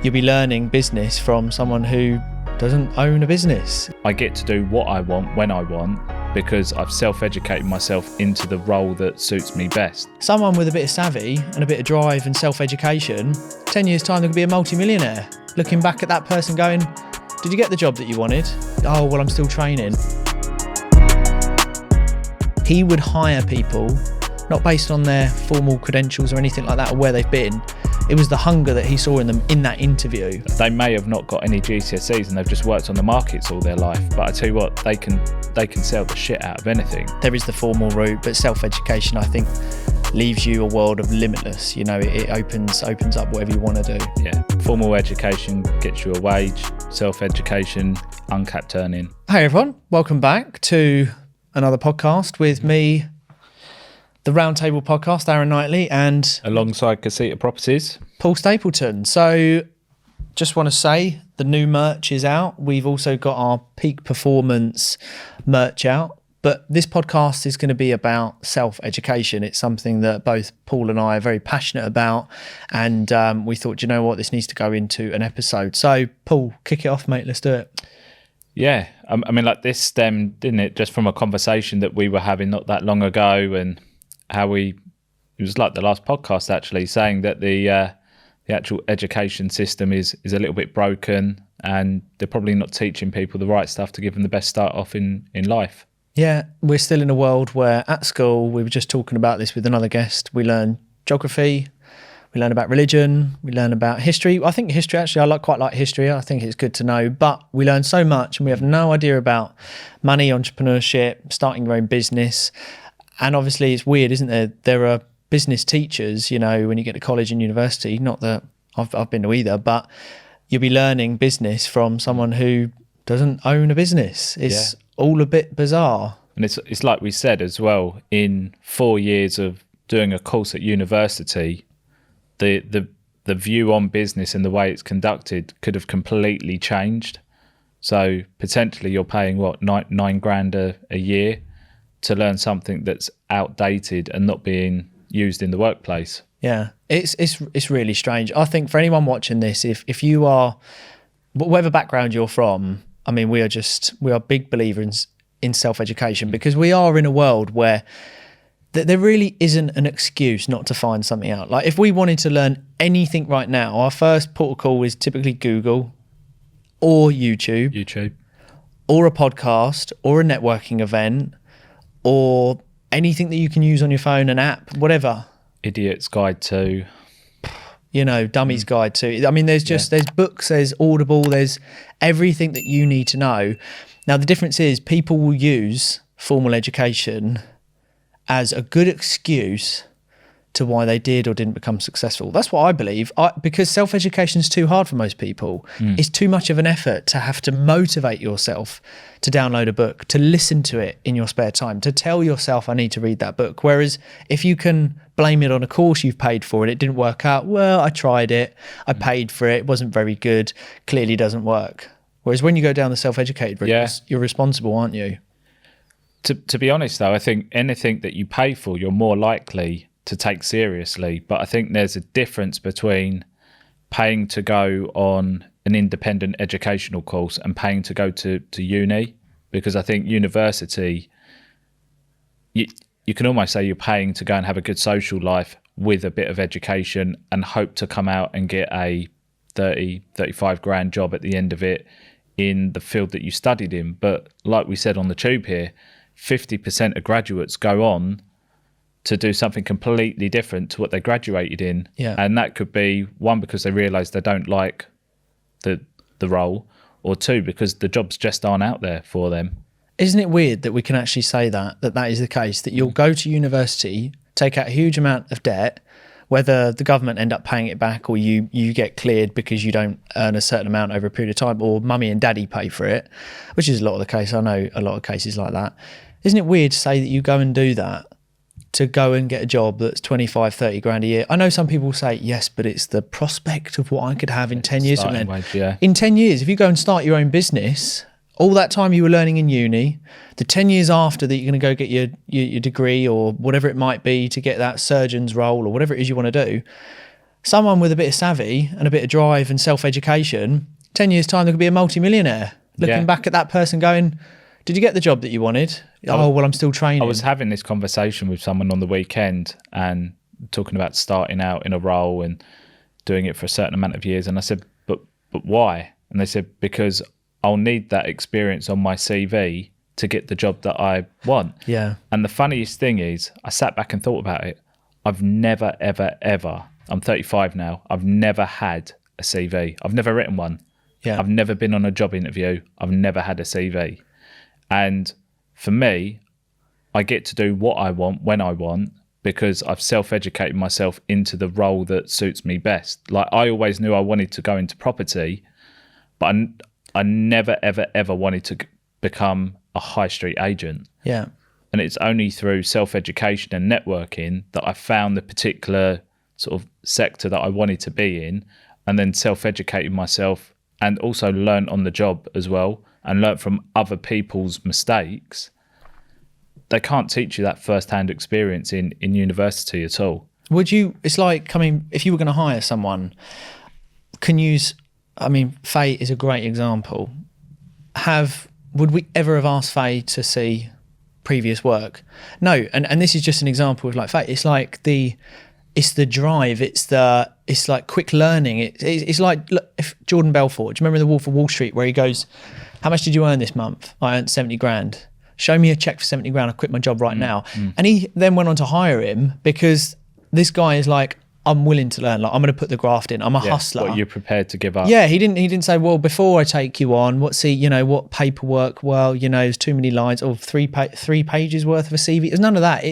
You'll be learning business from someone who doesn't own a business. I get to do what I want when I want because I've self-educated myself into the role that suits me best. Someone with a bit of savvy and a bit of drive and self-education, 10 years time, they could be a multi-millionaire. Looking back at that person going, did you get the job that you wanted? Oh, well, I'm still training. He would hire people, not based on their formal credentials or anything like that, or where they've been. It was the hunger that he saw in them in that interview. They may have not got any GCSEs and they've just worked on the markets all their life, but I tell you what, they can sell the shit out of anything. There is the formal route, but self-education, I think, leaves you a world of limitless. You know, it opens up whatever you want to do. Yeah, formal education gets you a wage, self-education, uncapped earning. Hey everyone, welcome back to another podcast with me, the Roundtable Podcast, Aaron Knightley, and alongside Casita Properties, Paul Stapleton. So just want to say the new merch is out. We've also got our peak performance merch out, but this podcast is going to be about self-education. It's something that both Paul and I are very passionate about, and we thought, you know what, this needs to go into an episode. So Paul, kick it off, mate. Let's do it. Yeah, I mean, like, this stemmed, didn't it, just from a conversation that we were having not that long ago, and how it was like the last podcast actually, saying that the actual education system is a little bit broken, and they're probably not teaching people the right stuff to give them the best start off in life. Yeah, we're still in a world where at school, we were just talking about this with another guest, we learn geography, we learn about religion, we learn about history. I think history, actually, I quite like history. I think it's good to know, but we learn so much and we have no idea about money, entrepreneurship, starting your own business. And obviously it's weird, isn't there? There are business teachers, you know, when you get to college and university, not that I've been to either, but you'll be learning business from someone who doesn't own a business. It's all a bit bizarre. And it's like we said as well, in 4 years of doing a course at university, the view on business and the way it's conducted could have completely changed. So potentially you're paying nine grand a year to learn something that's outdated and not being used in the workplace. Yeah, it's really strange. I think for anyone watching this, if you are, whatever background you're from, I mean, we are big believers in self-education, because we are in a world where there really isn't an excuse not to find something out. Like, if we wanted to learn anything right now, our first port of call is typically Google or YouTube, or a podcast or a networking event, or anything that you can use on your phone, an app, whatever. Idiot's Guide to, you know, Dummy's Guide to. I mean, there's books, there's Audible, there's everything that you need to know. Now, the difference is people will use formal education as a good excuse to why they did or didn't become successful. That's what I believe, because self-education is too hard for most people. It's too much of an effort to have to motivate yourself to download a book, to listen to it in your spare time, to tell yourself, I need to read that book. Whereas if you can blame it on a course you've paid for and it didn't work out, well, I tried it, I paid for it, it wasn't very good, clearly doesn't work. Whereas when you go down the self-educated route, you're responsible, aren't you? To be honest though, I think anything that you pay for, you're more likely to take seriously. But I think there's a difference between paying to go on an independent educational course and paying to go to uni, because I think university, you can almost say you're paying to go and have a good social life with a bit of education and hope to come out and get a 35 grand job at the end of it in the field that you studied in. But like we said on the tube here, 50% of graduates go on to do something completely different to what they graduated in. Yeah. And that could be, one, because they realise they don't like the role, or two, because the jobs just aren't out there for them. Isn't it weird that we can actually say that is the case, that you'll go to university, take out a huge amount of debt, whether the government end up paying it back or you get cleared because you don't earn a certain amount over a period of time, or mummy and daddy pay for it, which is a lot of the case. I know a lot of cases like that. Isn't it weird to say that you go and do that to go and get a job that's 25, 30 grand a year? I know some people say, yes, but it's the prospect of what I could have in 10 years. In 10 years, if you go and start your own business, all that time you were learning in uni, the 10 years after that you're going to go get your degree or whatever it might be to get that surgeon's role or whatever it is you want to do, someone with a bit of savvy and a bit of drive and self-education, 10 years time, they could be a multi-millionaire. Looking back at that person going, did you get the job that you wanted? Oh, well, I'm still training. I was having this conversation with someone on the weekend and talking about starting out in a role and doing it for a certain amount of years. And I said, but why? And they said, because I'll need that experience on my CV to get the job that I want. Yeah. And the funniest thing is, I sat back and thought about it. I've never, ever, ever, I'm 35 now, I've never had a CV. I've never written one. Yeah. I've never been on a job interview. I've never had a CV. And for me, I get to do what I want when I want because I've self-educated myself into the role that suits me best. Like, I always knew I wanted to go into property, but I never, ever, ever wanted to become a high street agent. Yeah. And it's only through self-education and networking that I found the particular sort of sector that I wanted to be in, and then self-educated myself and also learned on the job as well and learned from other people's mistakes. They can't teach you that first-hand experience in university at all. It's like if you were going to hire someone, Faye is a great example. Would we ever have asked Faye to see previous work? No. And this is just an example of like Faye. It's like it's the drive. It's like quick learning. It's like, look, if Jordan Belfort, do you remember The Wolf of Wall Street where he goes, how much did you earn this month? I earned 70 grand. Show me a check for 70 grand. I quit my job right now. And he then went on to hire him because this guy is like, I'm willing to learn. Like, I'm going to put the graft in. I'm a hustler. What you're prepared to give up. Yeah, he didn't say, well, before I take you on, what paperwork? Well, there's too many lines or three pages worth of a CV. There's none of that.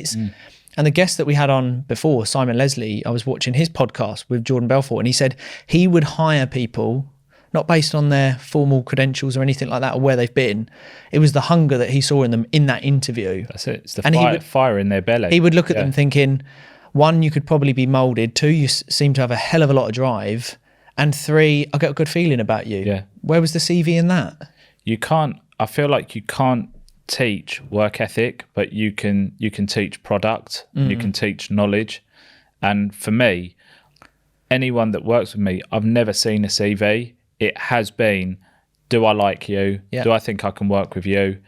And the guest that we had on before, Simon Leslie, I was watching his podcast with Jordan Belfort, and he said he would hire people not based on their formal credentials or anything like that or where they've been. It was the hunger that he saw in them in that interview. That's it. It's the fire in their belly. He would look at them thinking, one, you could probably be moulded. Two, you seem to have a hell of a lot of drive. And three, I get a good feeling about you. Yeah. Where was the CV in that? I feel like you can't teach work ethic, but you can teach product, you can teach knowledge. And for me, anyone that works with me, I've never seen a CV. It has been, do I like you? Yeah. Do I think I can work with you?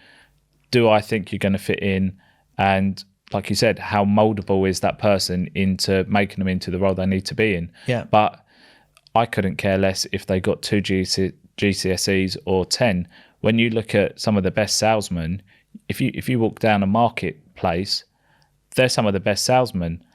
Do I think you're going to fit in? And like you said, how moldable is that person into making them into the role they need to be in? Yeah. But I couldn't care less if they got 2 GCSEs or 10. When you look at some of the best salesmen, if you walk down a marketplace, they're some of the best salesmen.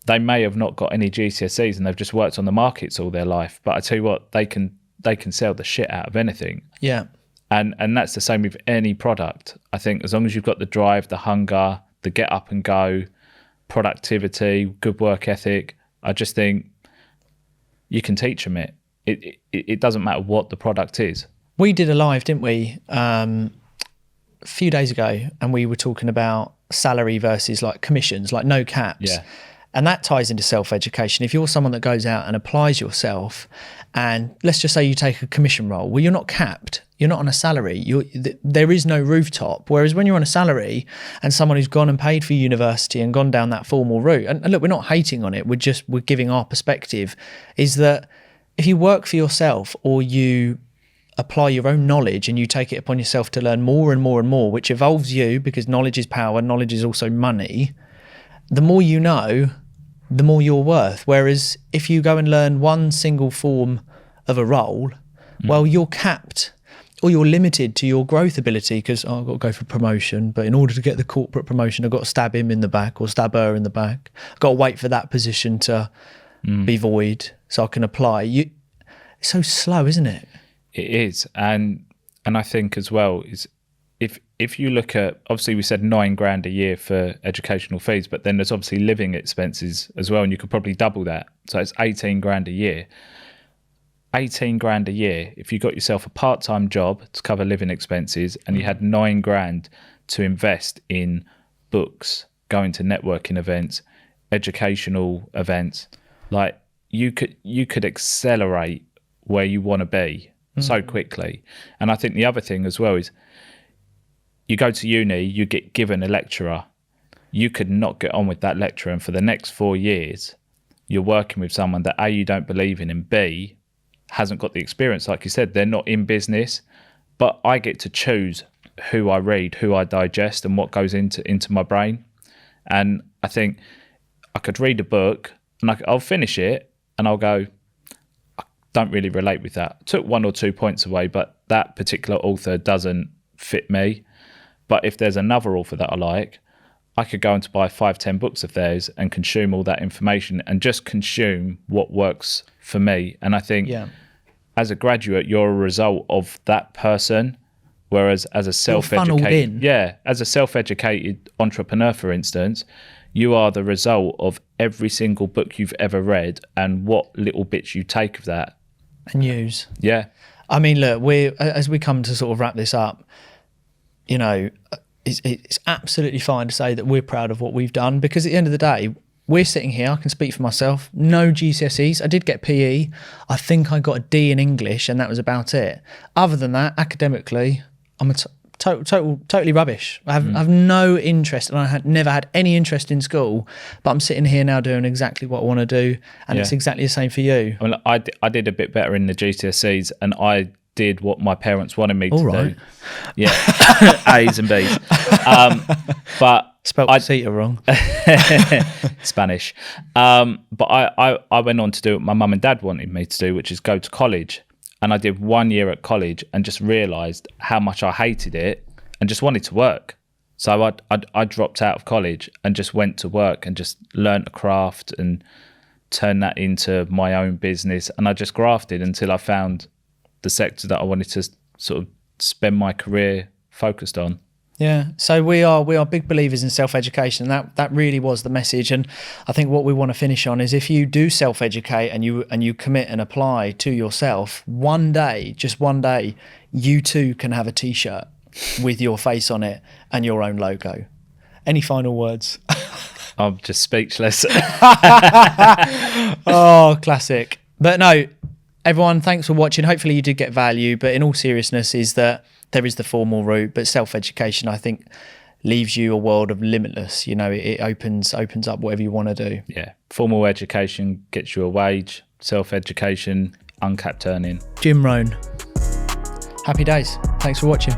They may have not got any GCSEs and they've just worked on the markets all their life. But I tell you what, they can sell the shit out of anything. Yeah. And that's the same with any product. I think as long as you've got the drive, the hunger, the get up and go, productivity, good work ethic, I just think you can teach them it. It doesn't matter what the product is. We did a live, didn't we, a few days ago, and we were talking about salary versus like commissions, like no caps. Yeah. And that ties into self-education. If you're someone that goes out and applies yourself, and let's just say you take a commission role, well, you're not capped. You're not on a salary. There is no rooftop. Whereas when you're on a salary and someone who's gone and paid for university and gone down that formal route, and look, we're not hating on it. We're giving our perspective, is that if you work for yourself or you apply your own knowledge and you take it upon yourself to learn more and more and more, which evolves you because knowledge is power, knowledge is also money, the more you know, the more you're worth. Whereas if you go and learn one single form of a role, well, you're capped or you're limited to your growth ability because I've got to go for promotion, but in order to get the corporate promotion, I've got to stab him in the back or stab her in the back. I've got to wait for that position to be void so I can apply. It's so slow, isn't it? It is. And I think as well is if you look at, obviously we said $9,000 a year for educational fees, but then there's obviously living expenses as well, and you could probably double that. So it's $18,000 a year. $18,000 a year. If you got yourself a part-time job to cover living expenses and you had $9,000 to invest in books, going to networking events, educational events, like you could accelerate where you want to be so quickly. And I think the other thing as well is you go to uni, you get given a lecturer. You could not get on with that lecturer, and for the next 4 years, you're working with someone that A, you don't believe in, and B, hasn't got the experience. Like you said, they're not in business, but I get to choose who I read, who I digest, and what goes into my brain. And I think I could read a book and I'll finish it and I'll go, I don't really relate with that. Took 1 or 2 points away, but that particular author doesn't fit me. But if there's another author that I like, I could go and buy 5-10 books of theirs and consume all that information and just consume what works for me. And I think as a graduate, you're a result of that person. Whereas as a self-educated, as a self-educated entrepreneur, for instance, you are the result of every single book you've ever read and what little bits you take of that and use. Yeah. I mean, look, as we come to sort of wrap this up, you know, it's absolutely fine to say that we're proud of what we've done, because at the end of the day, we're sitting here, I can speak for myself, no GCSEs. I did get PE. I think I got a D in English and that was about it. Other than that, academically, I'm a totally rubbish. I have no interest, and I never had any interest in school, but I'm sitting here now doing exactly what I want to do, and it's exactly the same for you. Well, I did a bit better in the GCSEs, and I did what my parents wanted me to do. Yeah, A's and B's. But spelt Ceta wrong. Spanish. But I went on to do what my mum and dad wanted me to do, which is go to college. And I did 1 year at college and just realised how much I hated it and just wanted to work. So I dropped out of college and just went to work and just learnt a craft and turned that into my own business. And I just grafted until I found the sector that I wanted to sort of spend my career focused on. Yeah, so we are big believers in self-education. That really was the message, and I think what we want to finish on is if you do self-educate and you commit and apply to yourself, one day, just one day, you too can have a T-shirt with your face on it and your own logo. Any final words? I'm just speechless. Oh, classic. But no, everyone, thanks for watching. Hopefully you did get value, but in all seriousness is that there is the formal route, but self-education, I think, leaves you a world of limitless. You know, it opens up whatever you want to do. Yeah. Formal education gets you a wage. Self-education, uncapped earning. Jim Rohn. Happy days. Thanks for watching.